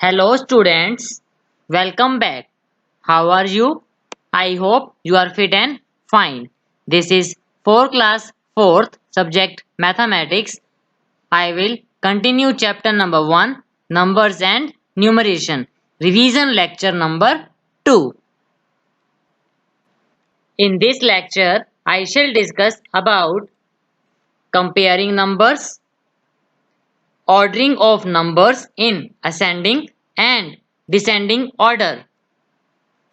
Hello students, welcome back. How are you? I hope you are fit and fine. This is for class 4th subject mathematics. I will continue chapter number 1 numbers and numeration revision lecture number 2. In this lecture I shall discuss about comparing numbers, ordering of numbers in ascending and descending order,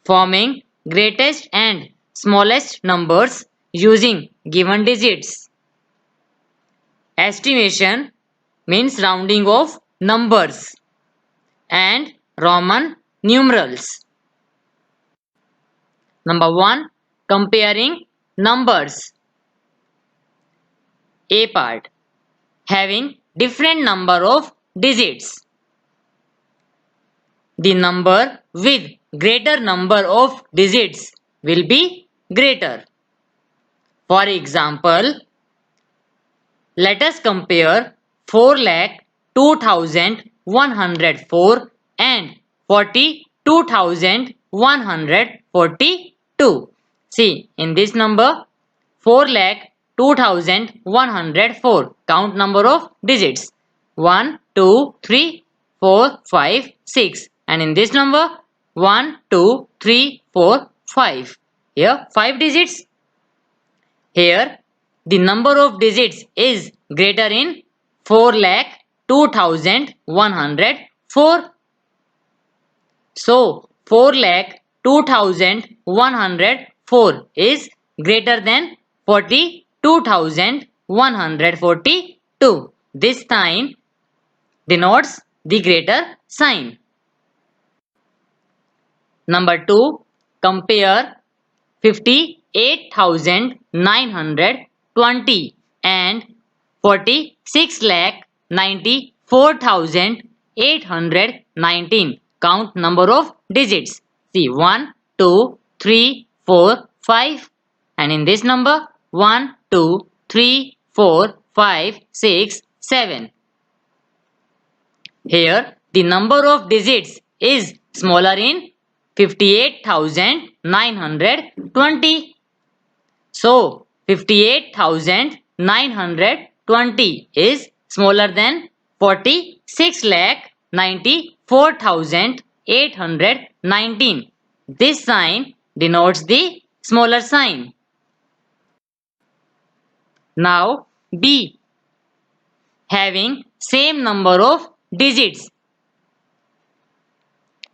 forming greatest and smallest numbers using given digits. Estimation means rounding of numbers and Roman numerals. Number 1. Comparing numbers. A part. Having different number of digits. The number with greater number of digits will be greater. For example, let us compare 4,02,104 and 42,142. See, in this number 4,02,104, count number of digits 1, 2, 3, 4, 5, 6, and in this number 1, 2, 3, 4, 5. Here 5 digits. Here the number of digits is greater in 4,02,104. So 4,02,104 is greater than 42,142. This sign denotes the greater sign. Number 2. Compare 58,920 and 46,94,819. Count number of digits. See 1, 2, 3, 4, 5. And in this number 1, 2, 3, 4, 5, 6, 7. Here the number of digits is smaller in 58,920. So 58,920 is smaller than 46,94,819. This sign denotes the smaller sign. Now B. Having same number of digits.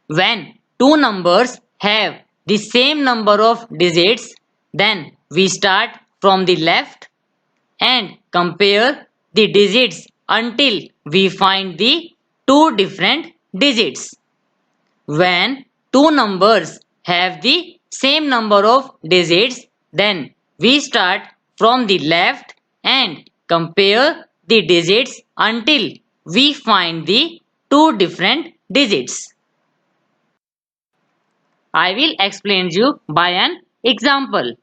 When two numbers have the same number of digits, then we start from the left and compare the digits until we find the two different digits. When two numbers have the same number of digits, then we start from the left and compare the digits until we find the two different digits. I will explain you by an example.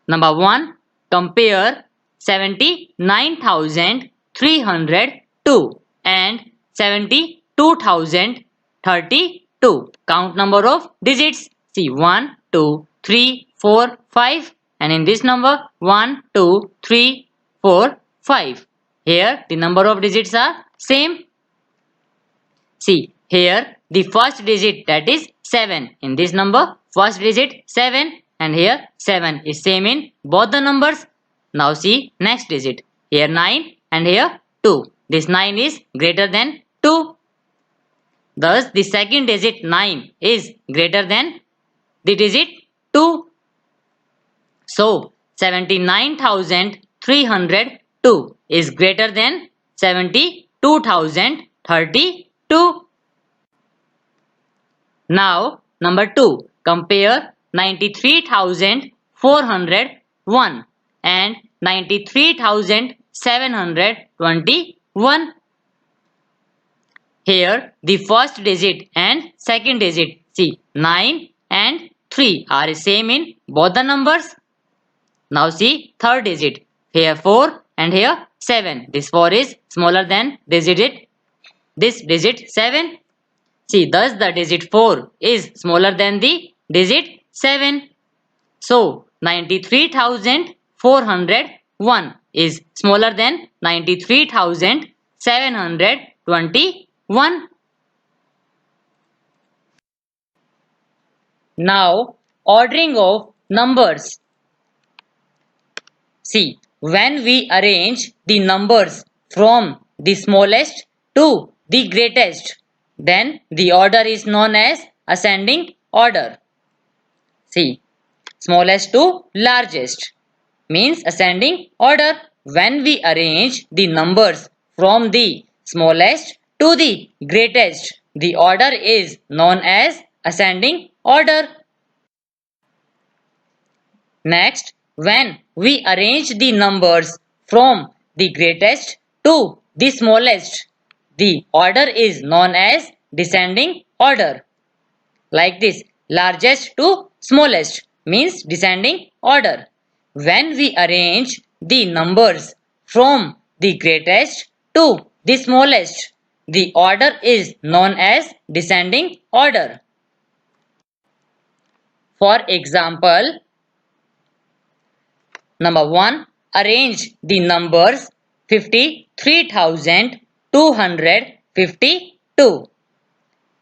Number 1. Compare 79,302 and 72,032. Count number of digits. See 1, 2, 3, 4, 5. And in this number 1, 2, 3, 4, 5. Here the number of digits are same. See here the first digit, that is 7. In this number first digit 7 and here 7 is same in both the numbers. Now see next digit. Here 9 and here 2. This 9 is greater than 2. Thus the second digit 9 is greater than the digit 2. So 79,302 is greater than 72,032. Now number 2. Compare 93,401 and 93,721. Here the first digit and second digit, see 9 and 3 are same in both the numbers. Now see third digit. Here 4 and here 7. This 4 is smaller than this digit 7. See, thus the digit 4 is smaller than the digit 7. So, 93,401 is smaller than 93,721. Now, ordering of numbers. See, when we arrange the numbers from the smallest to the greatest, then the order is known as ascending order. See, smallest to largest means ascending order. When we arrange the numbers from the smallest to the greatest, the order is known as ascending order. Next, when we arrange the numbers from the greatest to the smallest, the order is known as descending order. Like this, largest to smallest means descending order. When we arrange the numbers from the greatest to the smallest, the order is known as descending order. For example, number 1. Arrange the numbers 53,252.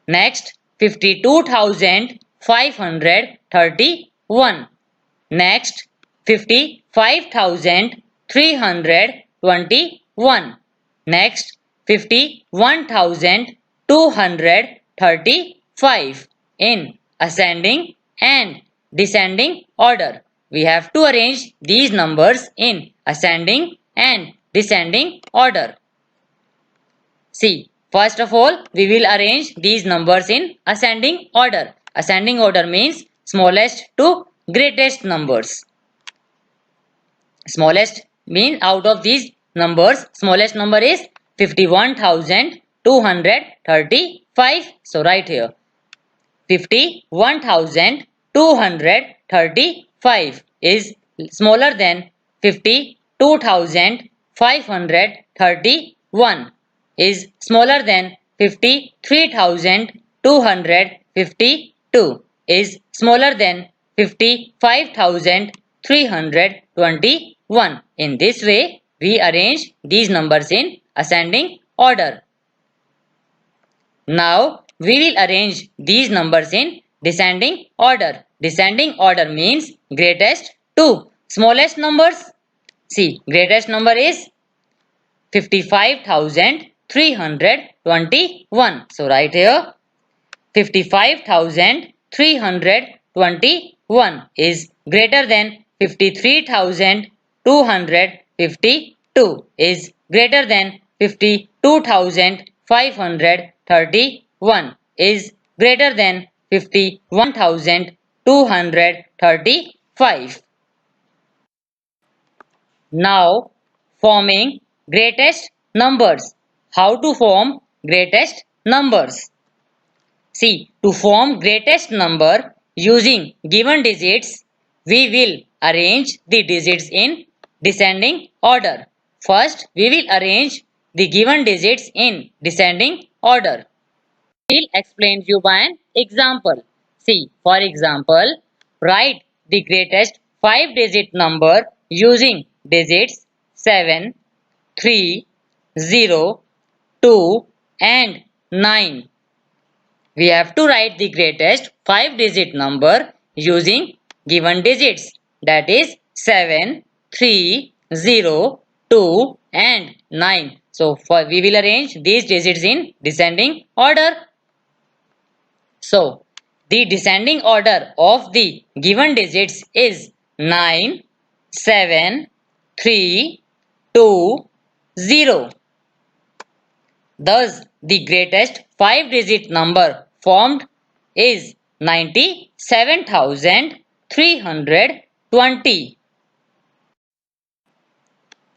Next, 52,531. Next, 55,321. Next, 51,235 in ascending and descending order. We have to arrange these numbers in ascending and descending order. See, first of all, we will arrange these numbers in ascending order. Ascending order means smallest to greatest numbers. Smallest means out of these numbers, smallest number is 51,235. So, write here 51,235 is smaller than 52,531 is smaller than 53,252 is smaller than 55,321. In this way, we arrange these numbers in ascending order. Now, we will arrange these numbers in descending order. Descending order means greatest to smallest numbers. See, greatest number is 55,321. So, write here 55,321 is greater than 53,252 is greater than 52,531 is greater than 51,235. Now, forming greatest numbers. How to form greatest numbers? See, to form greatest number using given digits, we will arrange the digits in descending order. First, we will arrange the given digits in descending order. We will explain you by an example. See, for example, write the greatest 5-digit number using digits 7, 3, 0, 2 and 9. We have to write the greatest 5-digit number using given digits, that is 7, 3, 0, 2 and 9. So, we will arrange these digits in descending order. So, the descending order of the given digits is 9, 7, 3, 2, 0. Thus, the greatest 5-digit number formed is 97,320.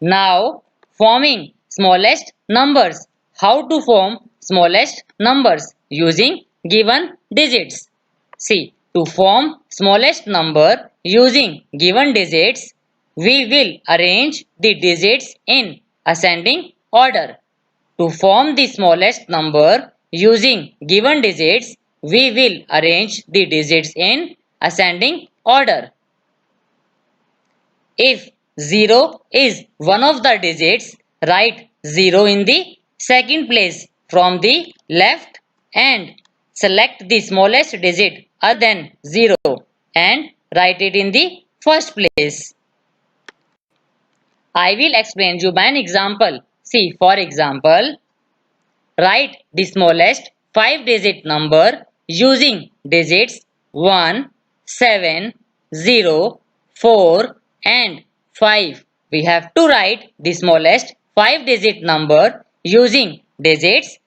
Now, forming smallest numbers. How to form smallest numbers using given digits? See, to form smallest number using given digits, we will arrange the digits in ascending order. To form the smallest number using given digits, we will arrange the digits in ascending order. If 0 is one of the digits, write 0 in the second place from the left and select the smallest digit other than 0 and write it in the first place. I will explain you by an example. See, for example, write the smallest 5-digit number using digits 1, 7, 0, 4 and 5. We have to write the smallest 5-digit number using digits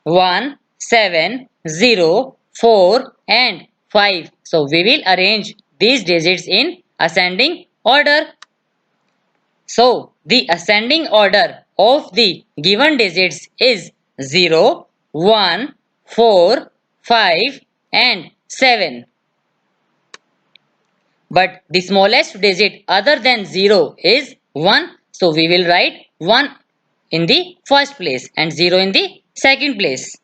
1, 7, 0, 4 and 5. So we will arrange these digits in ascending order. So the ascending order of the given digits is 0, 1, 4, 5 and 7. But the smallest digit other than 0 is 1. So we will write 1 in the first place and 0 in the second place.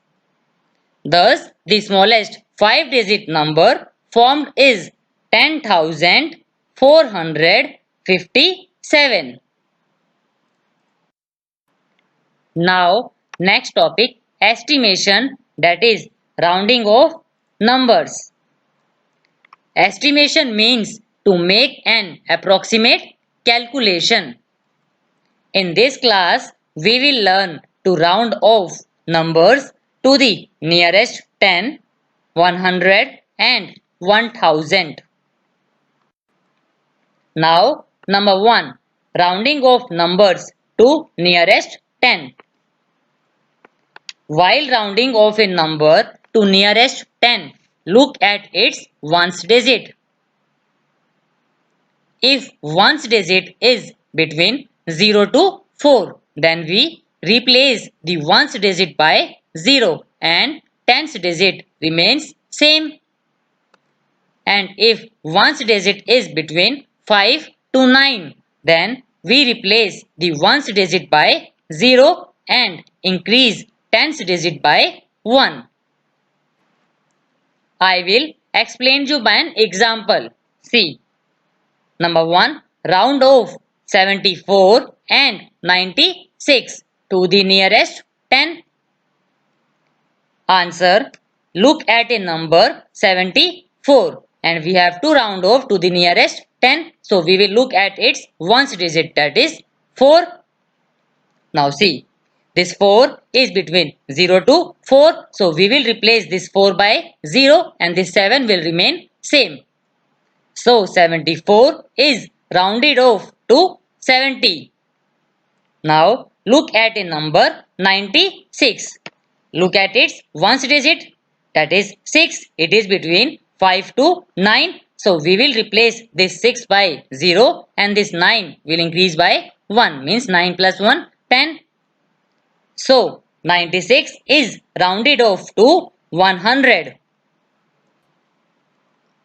Thus, the smallest 5-digit number formed is 10,457. Now, next topic, estimation, that is rounding of numbers. Estimation means to make an approximate calculation. In this class, we will learn to round off numbers to the nearest 10, 100 and 1000. Now, number 1. Rounding off numbers to nearest 10. While rounding off a number to nearest 10, look at its ones digit. If ones digit is between 0 to 4, then we replace the ones digit by 0 and tens digit remains same. And if ones digit is between 5 to 9, then we replace the ones digit by 0 and increase tens digit by 1. I will explain you by an example. See, number 1, round off 74 and 96 to the nearest 10. Answer, look at a number 74 and we have to round off to the nearest 10. So we will look at its ones digit, that is 4. Now see, this 4 is between 0 to 4. So we will replace this 4 by 0 and this 7 will remain same. So 74 is rounded off to 70. Now look at a number 96. Look at its ones digit, that is 6. It is between 5 to 9. So we will replace this 6 by 0 and this 9 will increase by 1, means 9 plus 1, 10. So 96 is rounded off to 100.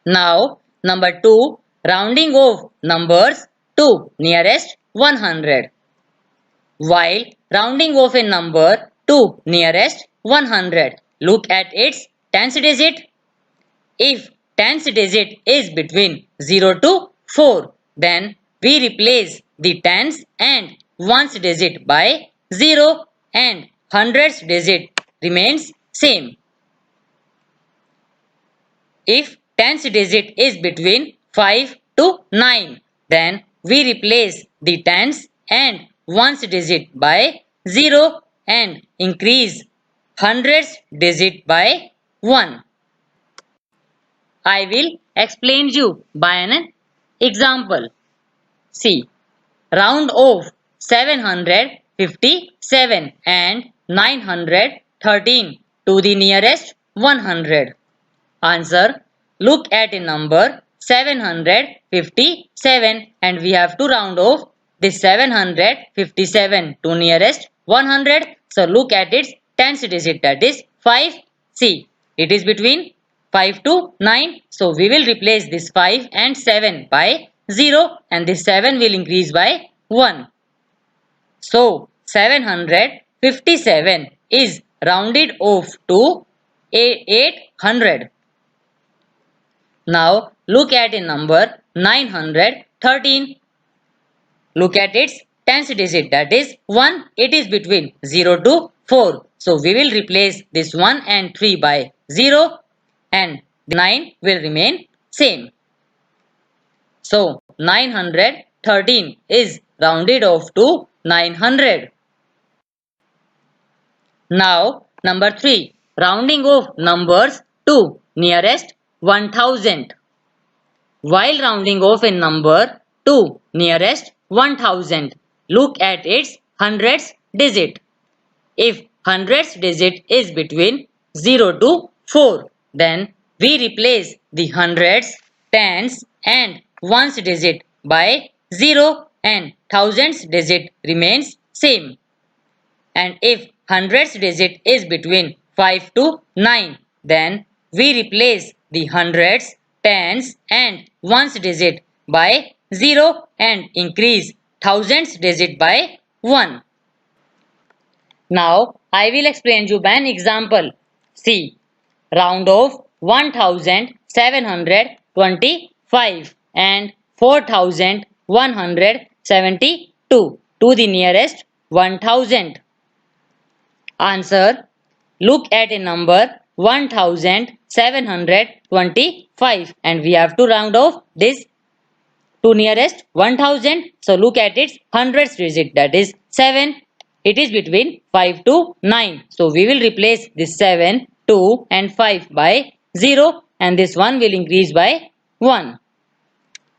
Now number 2, rounding off numbers to nearest 100. While rounding off a number to nearest 100, look at its tens digit. If tens digit is between 0 to 4, then we replace the tens and ones digit by 0 and hundreds digit remains same. If tens digit is between 5 to 9, then we replace the tens and ones digit by 0 and increase hundreds digit by 1. I will explain you by an example. See, round off 757 and 913 to the nearest 100. Answer, look at a number 757 and we have to round off this 757 to nearest 100. So look at its tens digit, that is 5. See, it is between 5 to 9. So we will replace this 5 and 7 by 0 and this 7 will increase by 1. So 757 is rounded off to 800. Now look at a number 913. Look at its tens digit, that is 1. It is between 0 to 4. So we will replace this 1 and 3 by 0 and 9 will remain same. So 913 is rounded off to 900. Now number 3. Rounding off numbers to nearest 1000. While rounding off a number to nearest 1000, look at its hundreds digit. If hundreds digit is between 0 to 4, then we replace the hundreds, tens and ones digit by 0 and thousands digit remains same. And if hundreds digit is between 5 to 9, then we replace the hundreds, tens and ones digit by 0 and increase thousands digit by 1. Now I will explain you by an example. See, round off 1725 and 4172 to the nearest 1000. Answer. Look at a number 1725 and we have to round off this to nearest 1000. So look at its hundreds digit, that is 7. It is between 5 to 9. So we will replace this 7, 2 and 5 by 0 and this 1 will increase by 1.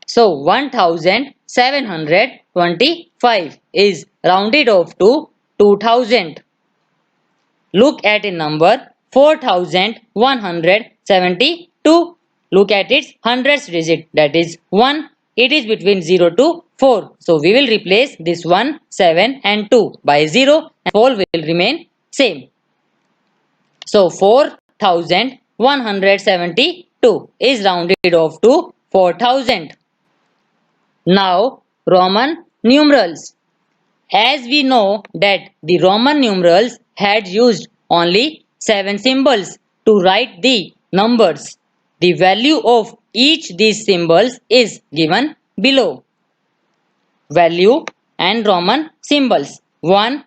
So 1725 is rounded off to 2000. Look at a number 4172. Look at its hundreds digit, that is 1. It is between 0 to 4. So we will replace this 1, 7 and 2 by 0 and 4 will remain same. So 4172 is rounded off to 4000. Now Roman numerals. As we know that the Roman numerals had used only 7 symbols to write the numbers. The value of each these symbols is given below. Value and Roman symbols: 1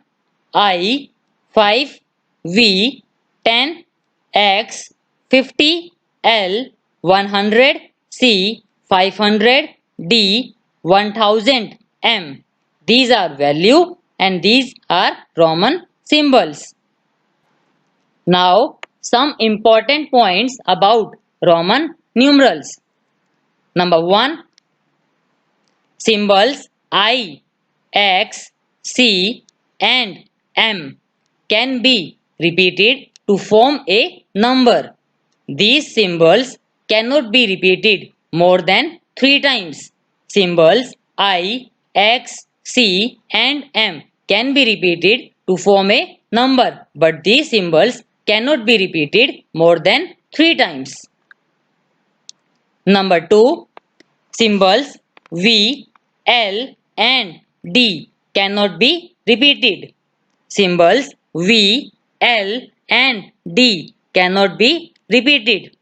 I, 5 V, 10 X, 50 L, 100 C, 500 D, 1000 M. These are value and these are Roman symbols. Now some important points about Roman numerals. Number 1. Symbols I, X, C and M can be repeated to form a number. These symbols cannot be repeated more than 3 times. Symbols I, X, C and M can be repeated to form a number, but these symbols cannot be repeated more than 3 times. Number 2. Symbols V, L and D cannot be repeated. Symbols V, L and D cannot be repeated.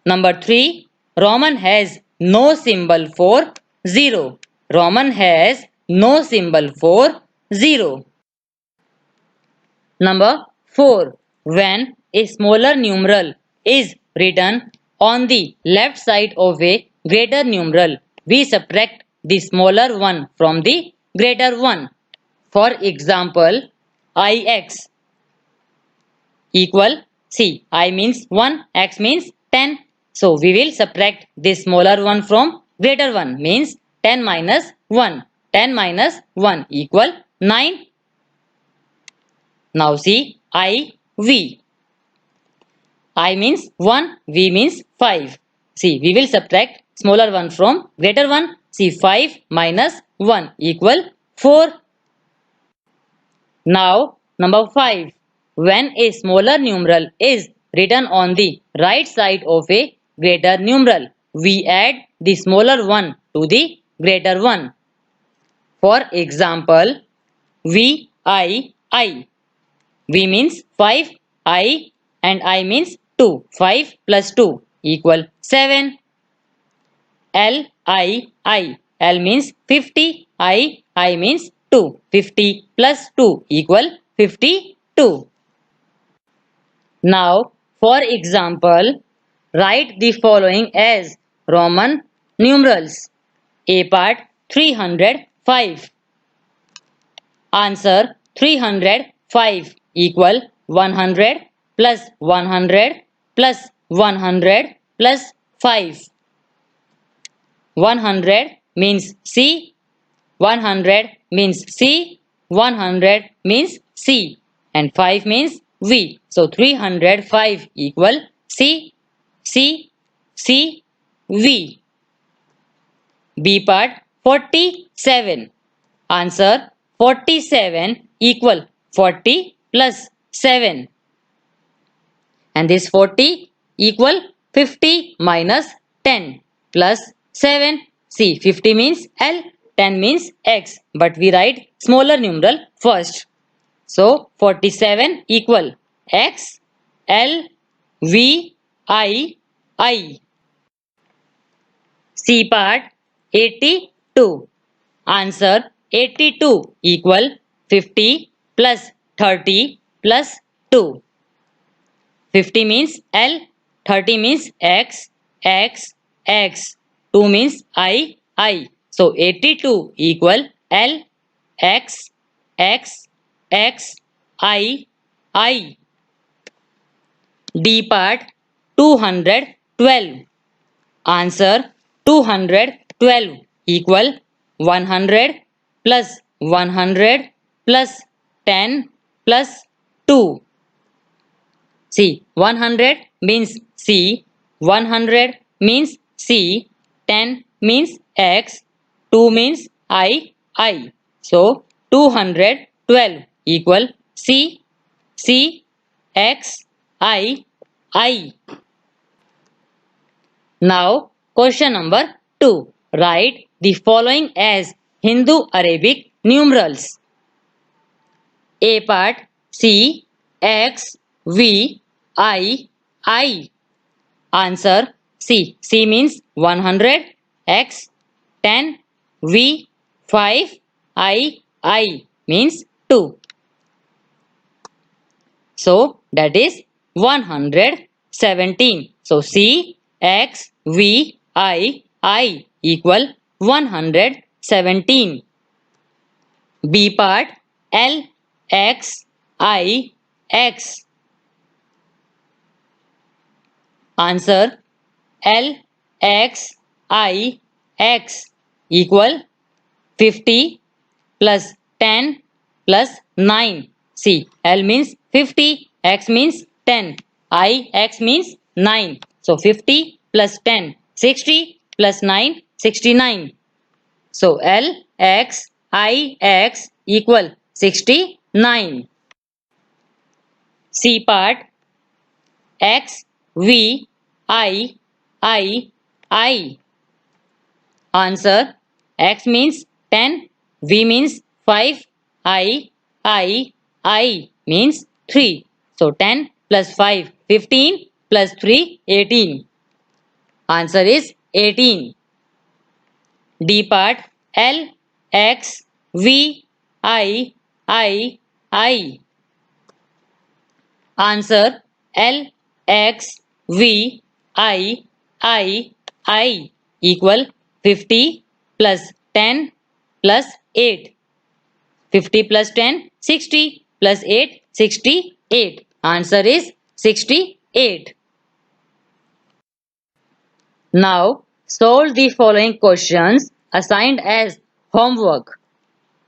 Number 3. Roman has no symbol for 0. Roman has no symbol for 0. Number 4. When a smaller numeral is written on the left side of a greater numeral, we subtract the smaller one from the greater one. For example, Ix equal, see, I means 1, X means 10. So we will subtract this smaller one from greater one, means 10 minus 1. 10 minus 1 equal 9. Now see, IV. I means 1, V means 5. See, we will subtract smaller one from greater one. See, 5 minus 1 equal 4. Now, number 5. When a smaller numeral is written on the right side of a greater numeral, we add the smaller one to the greater one. For example, VII. V means 5, I and I means 2. 5 plus 2 equal 7. L, I. L means 50, I means 2. 50 plus 2 equal 52. Now, for example, write the following as Roman numerals. A part 305. Answer 305 equal 100 plus 100 plus 100 plus 5. 100 means C, 100 means C, 100 means C, and 5 means V. So 305 equal C, V. B part 47. Answer 47 equal 40 plus 7. And this 40 equal 50 minus 10 plus 7. See, 50 means L, 10 means X, but we write smaller numeral first. So 47 equal X, L, V, I. C part 82. Answer 82 equal 50 plus 30 plus 2. 50 means L, 30 means X. 2 means I. So 82 equal L, X, I. D part 212. Answer 212 equal 100 plus 100 plus 10 plus 2. See, 100 means C, 100 means C, 10 means X, 2 means I. So 212 equal C, X, I. Now, question number 2. Write the following as Hindu Arabic numerals. A part C, X, V, I. Answer C. C means 100, X, 10, V, 5, I means 2. So, that is 117. So, C, X, V, I equal 117. B part L, X, I, X. Answer L, X, I, X equal 50 plus 10 plus 9. See, L means 50, X means 10, I, X means 9. So 50 plus 10, 60 plus 9, 69. So L, X, I, X equal 69. C part X, V, I. Answer X means 10, V means 5, I means 3. So 10 plus 5, 15 plus 3, 18. Answer is 18. D part L, X, V, I. Answer L, X, V, I equal 50 plus 10 plus 8. 50 plus 10, 60 plus 8, 68. Answer is 68. Now, solve the following questions assigned as homework.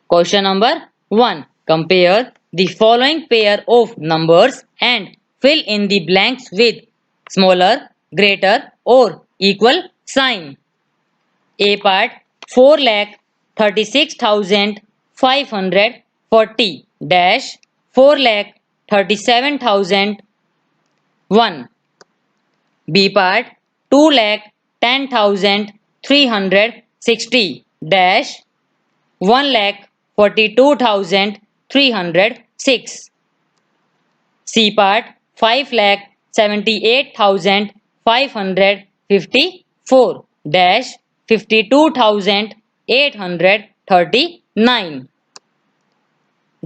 Question number 1. Compare the following pair of numbers and fill in the blanks with smaller, greater or equal sign. A part 4,36,540 dash 4,37,001. B part 2,10,360 dash 1,42,306. C part 5,78,554 dash 52,839.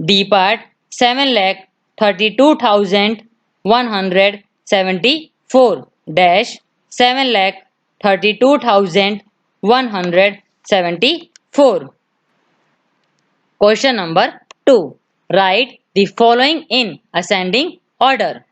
D part 7,32,174 dash 7,32,174. Question number 2. Write the following in ascending order.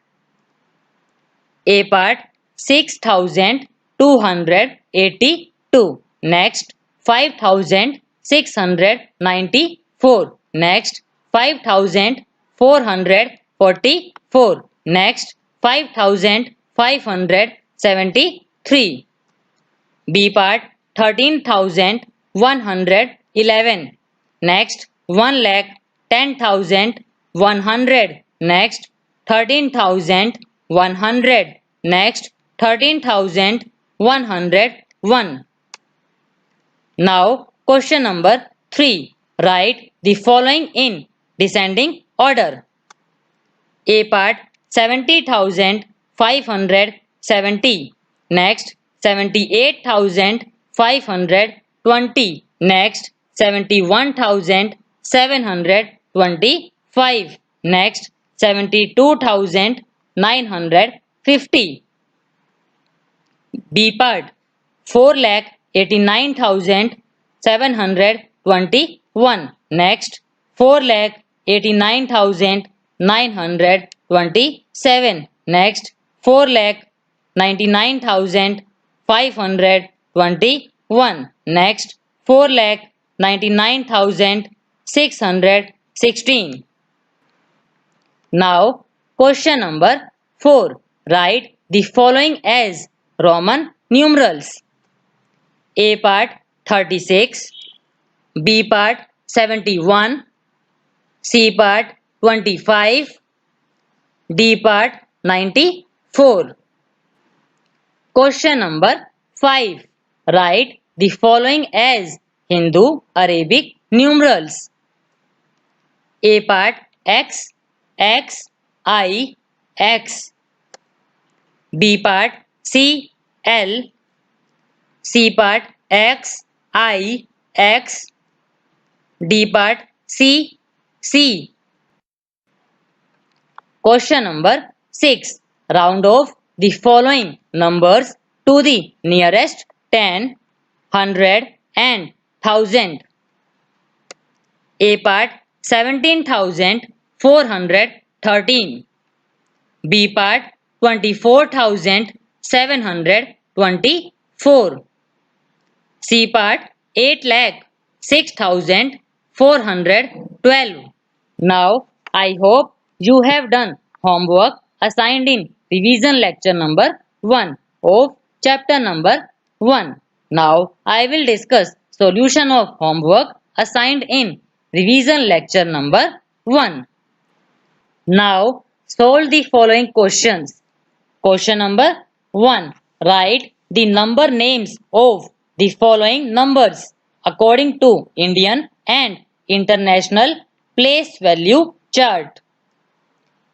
A part 6,282. Next 5,694. Next 5,444. Next 5,573. B part 13,111. Next 1,10,100. Next 13,100. Next 13,101. Now question number 3. Write the following in descending order. A part 70,570. Next 78,520. Next 71,725. Next 72,950. B part 4,89,721. Next 4,89,927. Next 4,99,521. Next 4,99,616. Now question number 4. Write the following as Roman numerals. A part 36. B part 71. C part 25. D part 94. Question number 5. Write the following as Hindu Arabic numerals. A part X, X, I, X. B part C, L. C part X, I, X. D part C, C. Question number 6. Round off the following numbers to the nearest 10, 100 and 1000. A part 17,413. B part 24,724. C part 8,06,412. Now I hope you have done homework assigned in revision lecture number 1 of chapter number 1. Now I will discuss solution of homework assigned in revision lecture number 1. Now solve the following questions. Question number 1. Write the number names of the following numbers according to Indian and International Place Value Chart.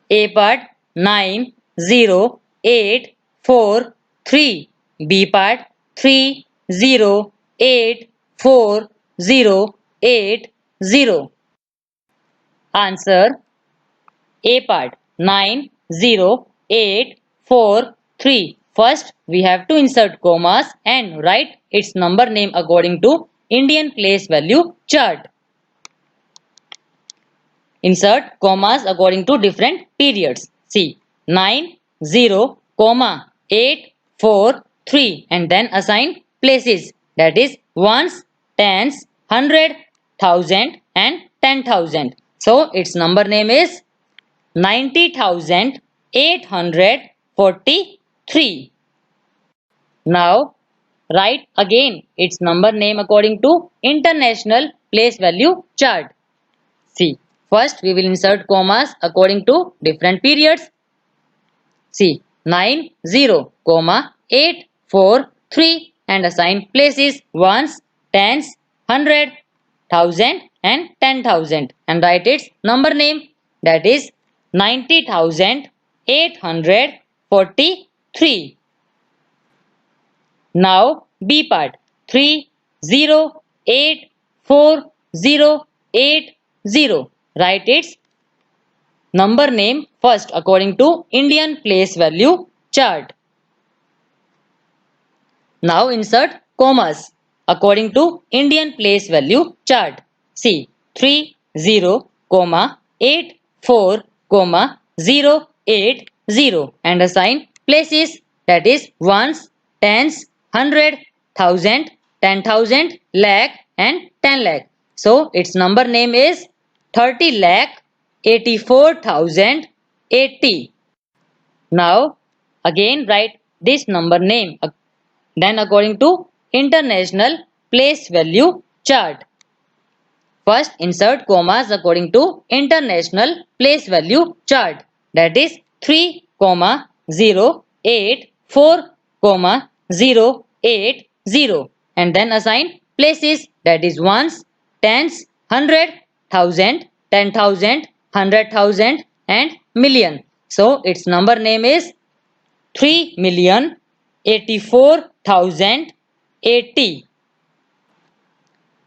A part 90843. B part 30840880. Answer. A part 90843. First we have to insert commas and write its number name according to Indian Place Value Chart. Insert commas according to different periods. See 9, 0, 8, 4, 3 and then assign places, that is ones, tens, 100, 1000 and 10,000. So its number name is 90,843. Now write again its number name according to International Place Value Chart. See, first we will insert commas according to different periods. See 9, 0, 8, 4, 3 and assign places ones, tens, 100, 1000 and 10,000 and write its number name, that is 90,000 843. Now B part 30848080. Write its number name first according to Indian place value chart. Now insert commas according to Indian place value chart. See 30, 84, 080 and assign places, that is ones, tens, hundred, thousand, 10,000, lakh and 10 lakh. So its number name is 30 lakh 84,080. Now again write this number name then according to international place value chart. First insert commas according to international place value chart, that is 3, 084, 080 and then assign places, that is ones, tens, hundred, thousand, 10,000, 100,000 and million. So its number name is 3,84,080.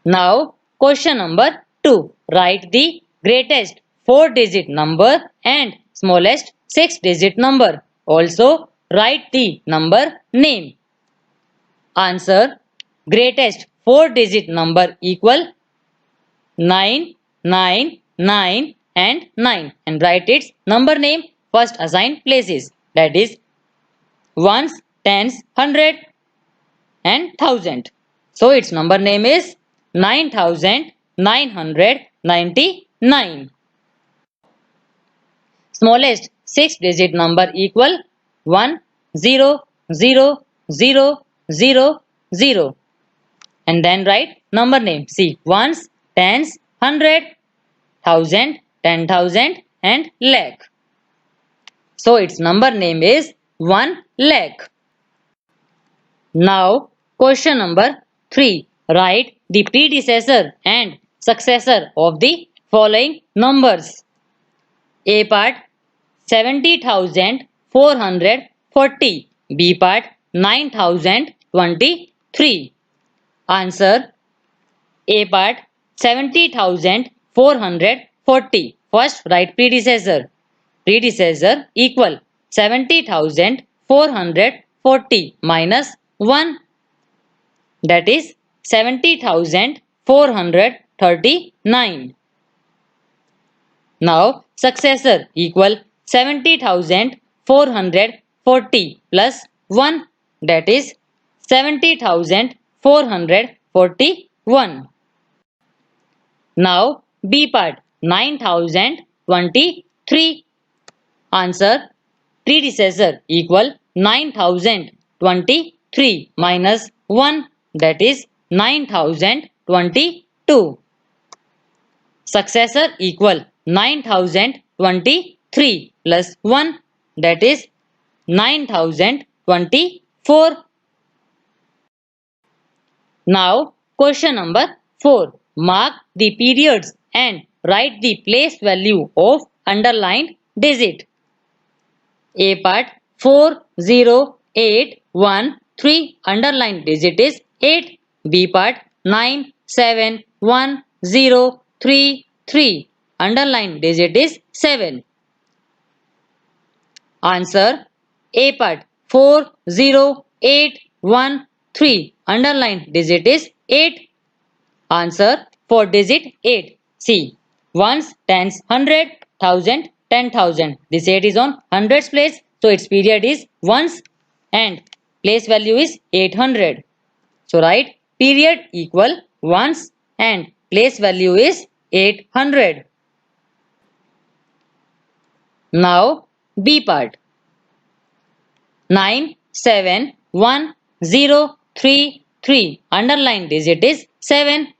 Now question number 2. Write the greatest 4-digit number and smallest 6-digit number. Also write the number name. Answer: greatest 4-digit number equal 999 and 9 and write its number name. First assign places, that is ones, tens, hundred and thousand. So its number name is 9,999. Smallest 6-digit number equal 1000000 and then write number name. See ones, tens, hundred, thousand, 10,000 and lakh. So its number name is 1 lakh. Now question number 3. Write the predecessor and successor of the following numbers. A part 70,440. B part 9,023. Answer: A part 70,440. First write predecessor. Predecessor equal 70,440 minus 1, that is 70,439. Now successor equal 70,440 plus 1, that is 70,441. Now B part 9,023. Answer: predecessor equal 9,023 minus 1, that is 9,022. Successor equal 9,023 plus 1, that is 9,024. Now question number 4. Mark the periods and write the place value of underlined digit. A part 40813 underlined digit is 8. B part 971033 underlined digit is 7. Answer: A part 40813 underlined digit is 8. Answer: 4 digit 8. See ones, tens, hundred, thousand, 10,000. This 8 is on hundreds place, so its period is ones and place value is 800. So write period equal ones and place value is 800. Now B part 97133 underlined digit is 7.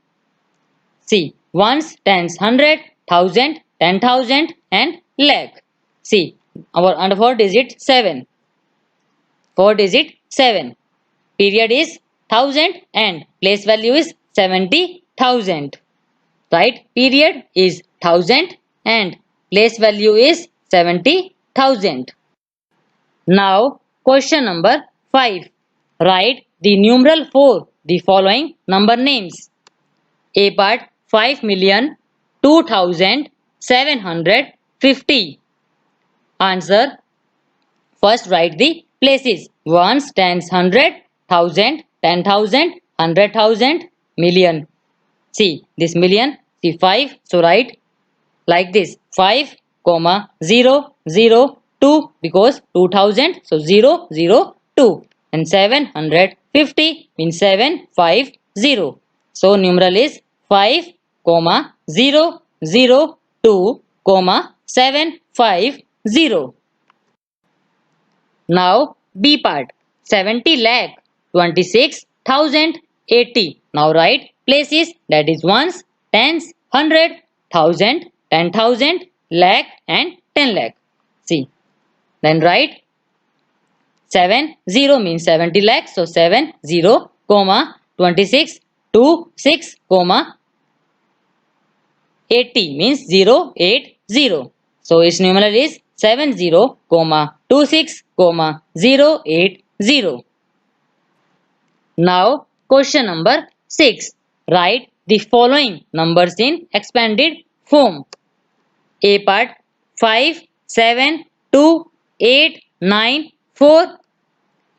See ones, tens, hundred, thousand, 10,000 and lakh. See our under 4 digit 7. 4 digit 7. Period is 1000 and place value is 70,000. Right? Period is 1000 and place value is 70,000. Now, question number 5. Write the numeral for the following number names. A part 5,02,750. Answer. First write the places. Ones, tens, hundred, thousand, 10,000, 100,000, million. See this million. See 5. So write like this 5, 0, 0, 2 because 2000. So 0, 0, 2. And 750 means 7, 5, 0. So numeral is 5, 0, 0, 2, 7, 5, 0. Now B part 70 lakh 26,080. Now write places, that is ones, tens, hundred, thousand, 10,000, lakh and 10 lakh. See, then write 70 means 70 lakh. So 70, 26, 26, 80 means 080. So its numeral is 70, 26, 080. Now question number 6. Write the following numbers in expanded form. A part 5, 7, 2, 8, 9, 4.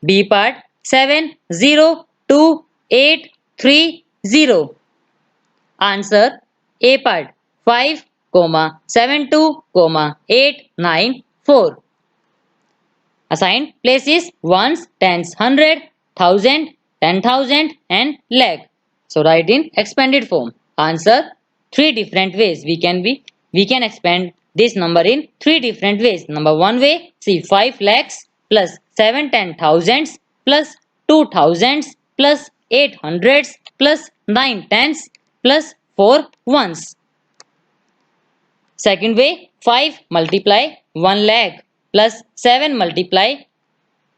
B part 7, 0, 2, 8, 3, 0. Answer. A part 5, 72, 8, 9, 4. Assigned places ones, tens, hundred, thousand, 10,000 and lakh. So write in expanded form. Answer. Three different ways we can expand this number in three different ways. Number one way, see 5 lakhs plus 7 10,000s plus 2 thousands plus 8 hundreds plus 9 tens plus 4 ones. Second way, 5 multiply 1 lakh plus 7 multiply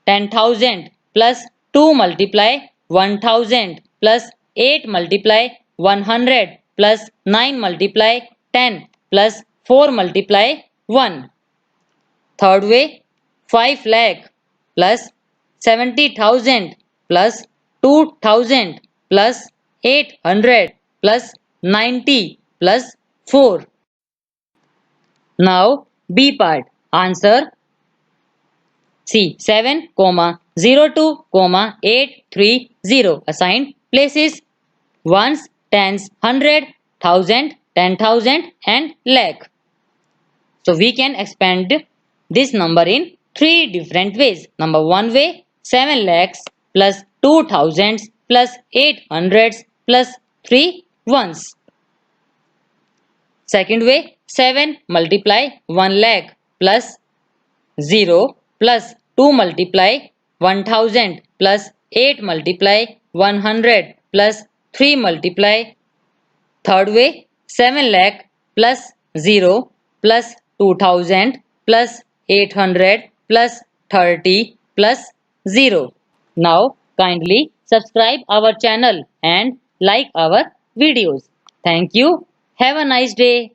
10,000 plus 2 multiply 1,000 plus 8 multiply 100 plus 9 multiply 10 plus 4 multiply 1. Third way, 5 lakh plus 70,000 plus 2,000 plus 800 plus 90 plus 4. Now B part. Answer. C 7, 02, 830. Assigned places ones, tens, hundred, thousand, 10,000 and lakh. So we can expand this number in three different ways. Number one way, 7 lakhs plus 2 thousands plus 8 hundreds plus 3 ones. Second way, 7 multiply 1 lakh plus 0 plus 2 multiply 1,000 plus 8 multiply 100 plus 3 multiply. Third way, 7 lakh plus 0 plus 2,000 plus 800 plus 30 plus 0. Now kindly subscribe our channel and like our videos. Thank you. Have a nice day.